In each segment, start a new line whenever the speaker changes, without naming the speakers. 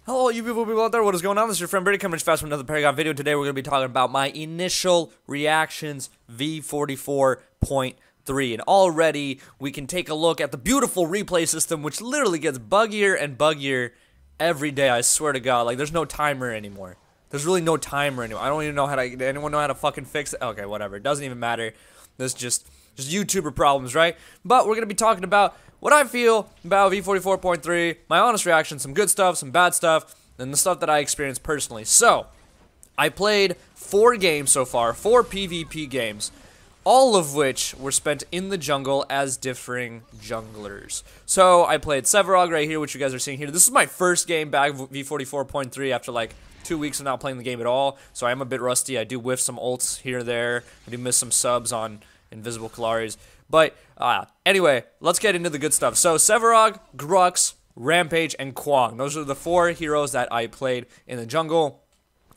Hello, you people out there, what is going on? This is your friend Britik coming fast with another Paragon video. Today we're going to be talking about my initial reactions v44.3. And already we can take a look at the beautiful replay system, which literally gets buggier and buggier every day, I swear to God. Like, there's no timer anymore. There's really no timer anymore. I don't even know how to, anyone know how to fucking fix it? Okay, whatever, it doesn't even matter. This is just YouTuber problems, right? But we're going to be talking about what I feel about v44.3, my honest reaction, some good stuff, some bad stuff, and the stuff that I experienced personally. So, I played 4 games so far, 4 PvP games, all of which were spent in the jungle as differing junglers. So, I played Sevarog right here, which you guys are seeing here. This is my first game back v44.3 after like 2 weeks of not playing the game at all, so I am a bit rusty. I do whiff some ults here and there. I do miss some subs on Invisible Kalaris. But anyway, let's get into the good stuff. So Sevarog, Grux, Rampage, and Kwang. Those are the 4 heroes that I played in the jungle.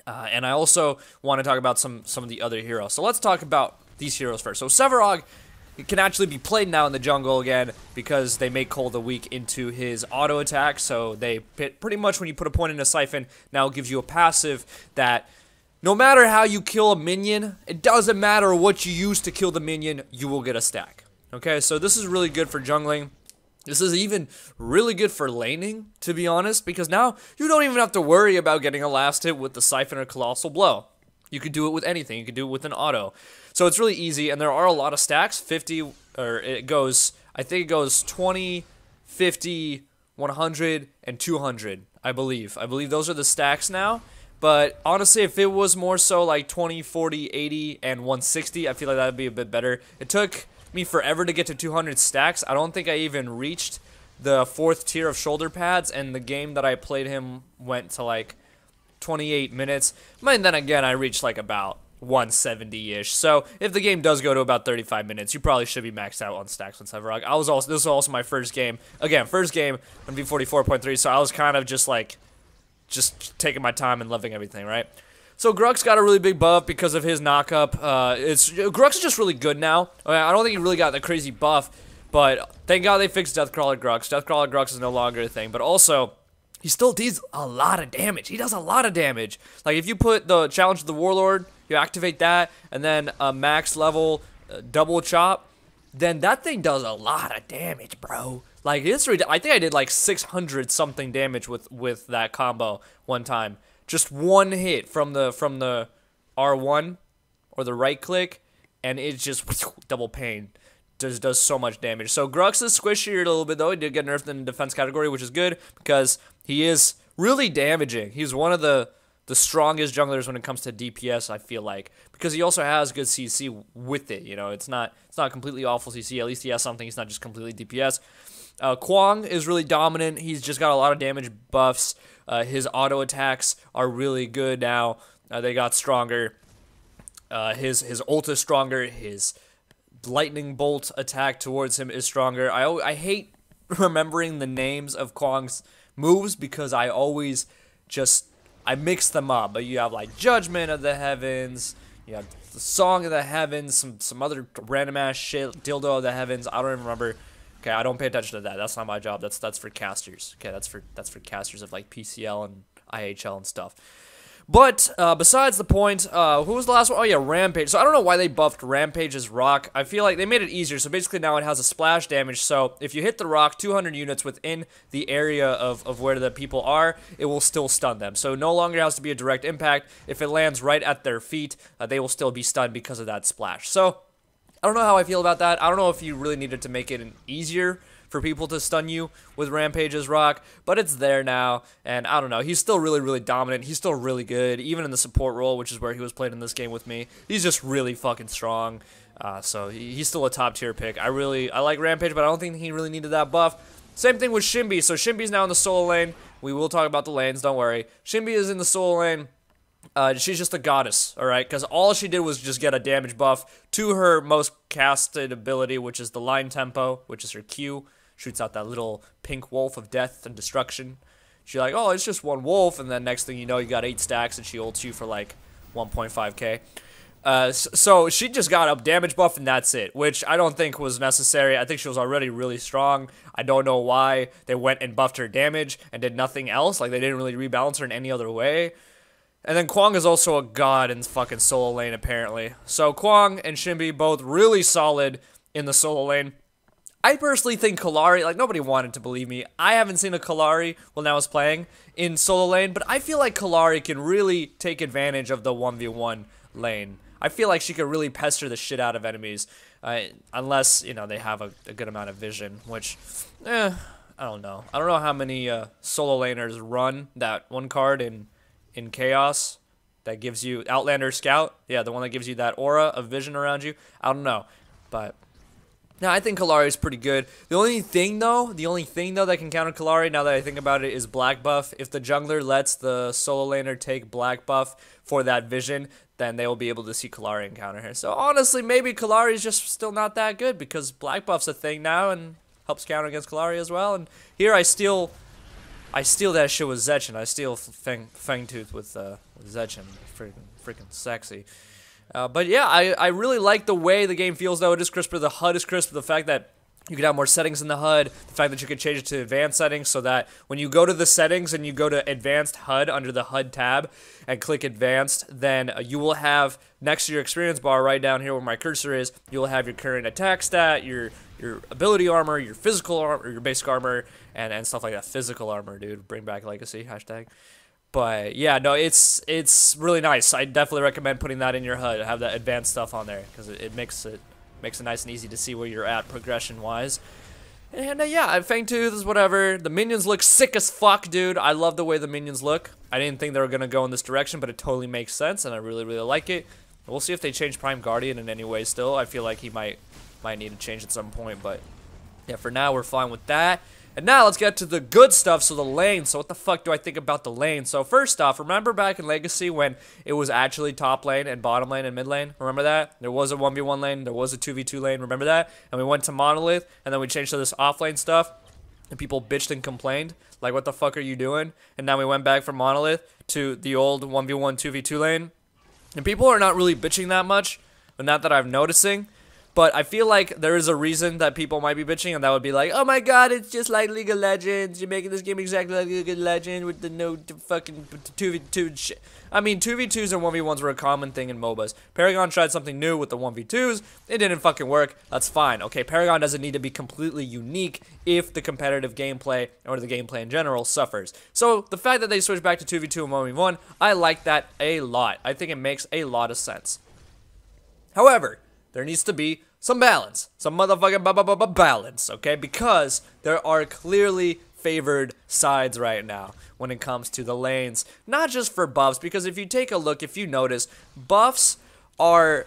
And I also want to talk about some of the other heroes. So let's talk about these heroes first. So Sevarog can actually be played now in the jungle again because they make Cole the weak into his auto attack. So they pretty much when you put a point in a siphon, now it gives you a passive that no matter how you kill a minion, it doesn't matter what you use to kill the minion, you will get a stack. Okay, so this is really good for jungling. This is even really good for laning, to be honest, because now you don't even have to worry about getting a last hit with the Siphon or Colossal Blow. You could do it with anything. You could do it with an auto. So it's really easy, and there are a lot of stacks. 50, or it goes, I think it goes 20, 50, 100, and 200, I believe. I believe those are the stacks now. But honestly, if it was more so like 20, 40, 80, and 160, I feel like that would be a bit better. It took me forever to get to 200 stacks. I don't think I even reached the 4th tier of shoulder pads, and the game that I played him went to like 28 minutes. And then again, I reached like about 170-ish. So if the game does go to about 35 minutes, you probably should be maxed out on stacks on Sevarog. This was also my first game. Again, first game on v44.3, so I was kind of just taking my time and loving everything, right? So Grux got a really big buff because of his knockup. Grux is just really good now. I don't think he really got the crazy buff, but thank God they fixed Deathcrawler Grux. Deathcrawler Grux is no longer a thing, but also he still deals a lot of damage. He does a lot of damage. Like if you put the Challenge of the Warlord, you activate that, and then a max level double chop, then that thing does a lot of damage, bro. Like I think I did like 600 something damage with that combo one time. Just one hit from the R1 or the right click, and it just double pain. Does so much damage. So Grux is squishier a little bit though. He did get nerfed in the defense category, which is good because he is really damaging. He's one of the strongest junglers when it comes to DPS, I feel like, because he also has good CC with it. You know, it's not completely awful CC. At least he has something. He's not just completely DPS. Kwang is really dominant. He's just got a lot of damage buffs. His auto attacks are really good now. They got stronger. His ult is stronger. His lightning bolt attack towards him is stronger. I hate remembering the names of Kwang's moves because I always I mix them up. But you have like Judgment of the Heavens. You have the Song of the Heavens. Some other random ass shit. Dildo of the Heavens. I don't even remember. Okay, I don't pay attention to that. That's not my job. That's for casters. Okay, that's for casters of like PCL and IHL and stuff. But besides the point, who was the last one? Oh yeah, Rampage. So I don't know why they buffed Rampage's rock. I feel like they made it easier. So basically now it has a splash damage. So if you hit the rock 200 units within the area of where the people are, it will still stun them. So no longer has to be a direct impact. If it lands right at their feet, they will still be stunned because of that splash. So I don't know how I feel about that. I don't know if you really needed to make it easier for people to stun you with Rampage's rock, but it's there now, and I don't know. He's still really, really dominant. He's still really good, even in the support role, which is where he was played in this game with me. He's just really fucking strong, so he's still a top-tier pick. I like Rampage, but I don't think he really needed that buff. Same thing with Shinbi. So Shinbi's now in the solo lane. We will talk about the lanes, don't worry. Shinbi is in the solo lane. She's just a goddess, alright? Because all she did was just get a damage buff to her most casted ability, which is the line tempo, which is her Q. Shoots out that little pink wolf of death and destruction. She's like, oh, it's just one wolf, and then next thing you know, you got 8 stacks, and she ults you for like 1.5k. So she just got up damage buff and that's it, which I don't think was necessary. I think she was already really strong. I don't know why they went and buffed her damage and did nothing else. Like, they didn't really rebalance her in any other way. And then Kwang is also a god in fucking solo lane, apparently. So Kwang and Shinbi both really solid in the solo lane. I personally think Kallari, like, nobody wanted to believe me. I haven't seen a Kallari when I was playing in solo lane, but I feel like Kallari can really take advantage of the 1v1 lane. I feel like she could really pester the shit out of enemies, unless, you know, they have a good amount of vision, which, I don't know. I don't know how many solo laners run that one card in Chaos that gives you Outlander Scout. Yeah, the one that gives you that aura of vision around you. I don't know, but no, I think Kallari is pretty good. The only thing though that can counter Kallari, now that I think about it, is black buff. If the jungler lets the solo laner take black buff for that vision, then they will be able to see Kallari and counter her. So honestly, maybe Kallari is just still not that good because black buff's a thing now and helps counter against Kallari as well. And here I steal that shit with Zetchin. I steal Fangtooth with Zetchin. Freaking sexy. But yeah, I really like the way the game feels, though. It is crisper. The HUD is crisp. The fact that you can have more settings in the HUD. The fact that you can change it to advanced settings so that when you go to the settings and you go to advanced HUD under the HUD tab and click advanced, then you will have next to your experience bar right down here where my cursor is, you'll have your current attack stat, your ability armor, your physical armor, your basic armor, and stuff like that. Physical armor, dude. Bring back legacy, hashtag. But yeah, no, it's really nice. I definitely recommend putting that in your HUD. Have that advanced stuff on there because it makes it nice and easy to see where you're at progression wise. And yeah, Fangtooth is whatever. The minions look sick as fuck, dude. I love the way the minions look. I didn't think they were gonna go in this direction, but it totally makes sense, and I really like it. We'll see if they change Prime Guardian in any way. Still, I feel like he might need to change at some point, but yeah, for now we're fine with that. And now let's get to the good stuff, so the lane. So what the fuck do I think about the lane? So first off, remember back in Legacy when it was actually top lane and bottom lane and mid lane? Remember that? There was a 1v1 lane, there was a 2v2 lane, remember that? And we went to Monolith, and then we changed to this offlane stuff, and people bitched and complained, like, what the fuck are you doing? And now we went back from Monolith to the old 1v1, 2v2 lane. And people are not really bitching that much, but not that I'm noticing. But I feel like there is a reason that people might be bitching, and that would be like, oh my god, it's just like League of Legends. You're making this game exactly like League of Legends with the no fucking 2v2 shit. I mean, 2v2s and 1v1s were a common thing in MOBAs. Paragon tried something new with the 1v2s. It didn't fucking work. That's fine. Okay, Paragon doesn't need to be completely unique if the competitive gameplay or the gameplay in general suffers. So the fact that they switched back to 2v2 and 1v1, I like that a lot. I think it makes a lot of sense. However, there needs to be some balance, some motherfucking balance, okay? Because there are clearly favored sides right now when it comes to the lanes. Not just for buffs, because if you take a look, if you notice, buffs are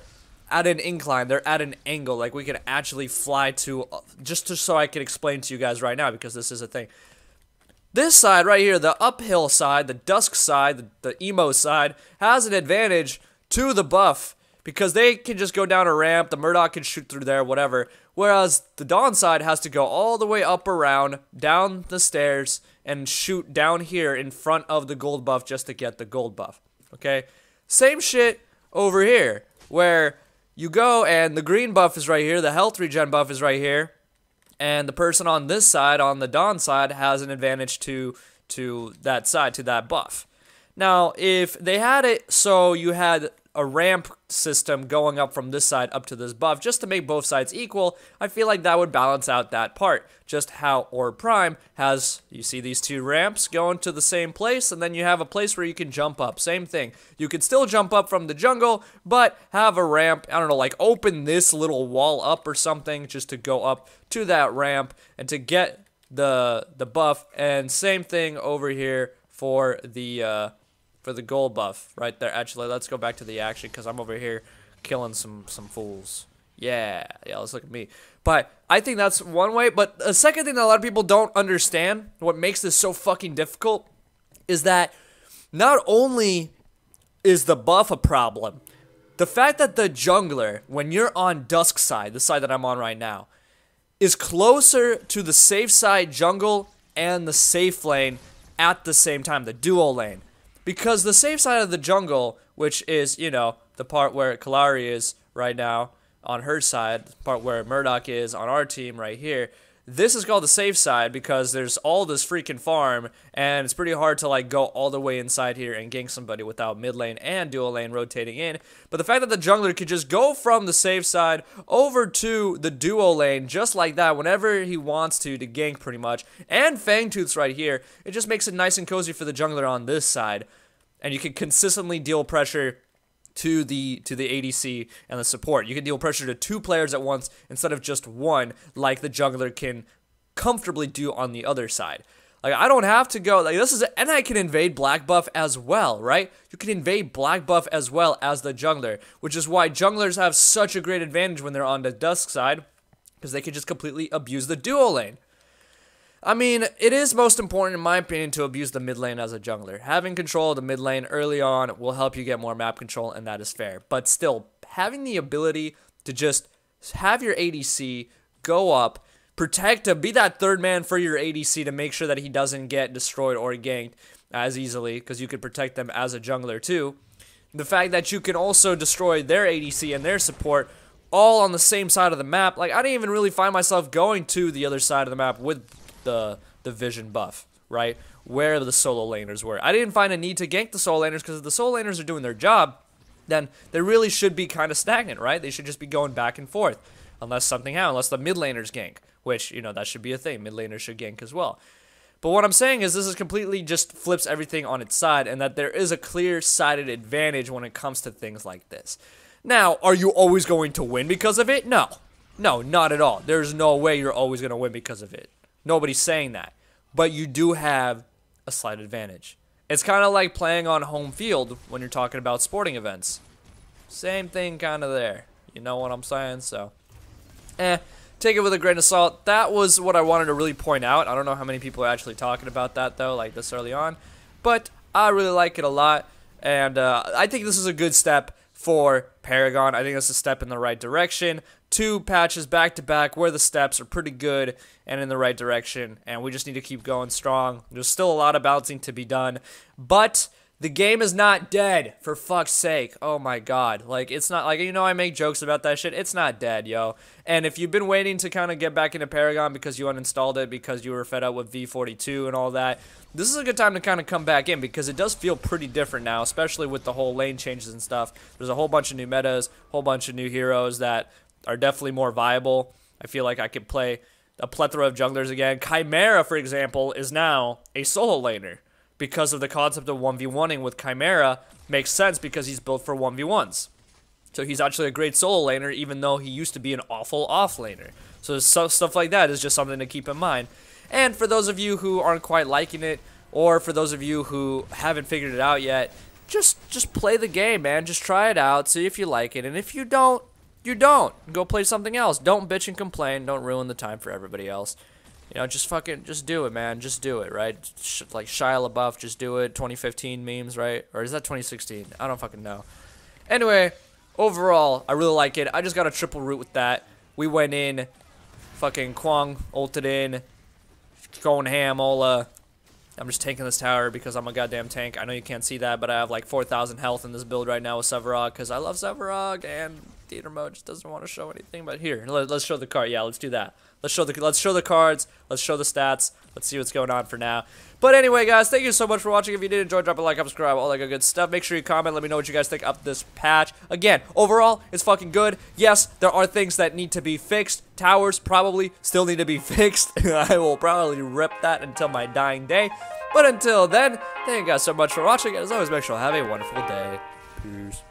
at an incline. They're at an angle. Like, we can actually fly to, so I can explain to you guys right now, because this is a thing. This side right here, the uphill side, the dusk side, the emo side, has an advantage to the buff, because they can just go down a ramp, the Murdoch can shoot through there, whatever. Whereas the Dawn side has to go all the way up around, down the stairs, and shoot down here in front of the gold buff just to get the gold buff. Okay? Same shit over here, where you go and the green buff is right here, the health regen buff is right here, and the person on this side, on the Dawn side, has an advantage to that side, to that buff. Now, if they had it so you had a ramp system going up from this side up to this buff, just to make both sides equal, I feel like that would balance out that part. Just how Orb Prime has, you see these two ramps going to the same place, and then you have a place where you can jump up. Same thing. You could still jump up from the jungle, but have a ramp, I don't know, like open this little wall up or something just to go up to that ramp and to get the buff. And same thing over here for the gold buff right there. Actually, let's go back to the action because I'm over here killing some fools. Yeah, let's look at me. But I think that's one way. But a second thing that a lot of people don't understand, what makes this so fucking difficult, is that not only is the buff a problem, the fact that the jungler, when you're on dusk side, the side that I'm on right now, is closer to the safe side jungle and the safe lane at the same time, the duo lane. Because the safe side of the jungle, which is, you know, the part where Kalari is right now on her side, the part where Murdoch is on our team right here. This is called the safe side because there's all this freaking farm, and it's pretty hard to like go all the way inside here and gank somebody without mid lane and dual lane rotating in. But the fact that the jungler could just go from the safe side over to the duo lane just like that whenever he wants to gank pretty much, and Fangtooth's right here, it just makes it nice and cozy for the jungler on this side. And you can consistently deal pressure to the ADC and the support. You can deal pressure to 2 players at once instead of just one, like the jungler can comfortably do on the other side. Like, I don't have to go, like, this is, and I can invade black buff as well, right? You can invade black buff as well as the jungler, which is why junglers have such a great advantage when they're on the dusk side, because they can just completely abuse the duo lane. I mean, it is most important, in my opinion, to abuse the mid lane as a jungler. Having control of the mid lane early on will help you get more map control, and that is fair. But still, having the ability to just have your ADC go up, protect him, be that third man for your ADC to make sure that he doesn't get destroyed or ganked as easily, because you could protect them as a jungler too. The fact that you can also destroy their ADC and their support all on the same side of the map. Like, I didn't even really find myself going to the other side of the map with the vision buff, right, where the solo laners were. I didn't find a need to gank the solo laners, because if the solo laners are doing their job, then they really should be kind of stagnant, right? They should just be going back and forth, unless something happens, unless the mid laners gank, which, you know, that should be a thing. Mid laners should gank as well. But what I'm saying is this is completely just flips everything on its side, and that there is a clear-sided advantage when it comes to things like this. Now, are you always going to win because of it? No. No, not at all. There's no way you're always going to win because of it. Nobody's saying that. But you do have a slight advantage. It's kind of like playing on home field when you're talking about sporting events. Same thing kind of there. You know what I'm saying? So, take it with a grain of salt. That was what I wanted to really point out. I don't know how many people are actually talking about that, though, like this early on. But I really like it a lot. And I think this is a good step for Paragon. I think that's a step in the right direction. 2 patches back-to-back where the steps are pretty good and in the right direction, and we just need to keep going strong. There's still a lot of balancing to be done, but the game is not dead, for fuck's sake. Oh my god. Like, it's not, like, you know, I make jokes about that shit. It's not dead, yo. And if you've been waiting to kind of get back into Paragon because you uninstalled it because you were fed up with V42 and all that, this is a good time to kind of come back in, because it does feel pretty different now, especially with the whole lane changes and stuff. There's a whole bunch of new metas, a whole bunch of new heroes that are definitely more viable. I feel like I could play a plethora of junglers again. Chimera, for example, is now a solo laner because of the concept of 1v1ing with Chimera. Makes sense because he's built for 1v1s. So he's actually a great solo laner, even though he used to be an awful off laner. So stuff like that is just something to keep in mind. And for those of you who aren't quite liking it, or for those of you who haven't figured it out yet, just play the game, man. Just try it out, see if you like it, and if you don't, you don't. Go play something else. Don't bitch and complain. Don't ruin the time for everybody else. You know, just do it, man. Just do it, right? Like Shia LaBeouf, just do it. 2015 memes, right? Or is that 2016? I don't fucking know. Anyway, overall, I really like it. I just got a triple root with that. We went in, fucking Kwang ulted in, going ham, Ola. I'm just tanking this tower because I'm a goddamn tank. I know you can't see that, but I have like 4,000 health in this build right now with Sevarog because I love Sevarog, and theater mode just doesn't want to show anything. But here, let's show the card. Yeah, let's do that. Let's show the cards. Let's show the stats. Let's see what's going on for now. But anyway, guys, thank you so much for watching. If you did enjoy, drop a like, subscribe, all that good stuff. Make sure you comment. Let me know what you guys think of this patch. Again, overall, it's fucking good. Yes, there are things that need to be fixed. Towers probably still need to be fixed. I will probably rip that until my dying day. But until then, thank you guys so much for watching. As always, make sure to have a wonderful day. Peace.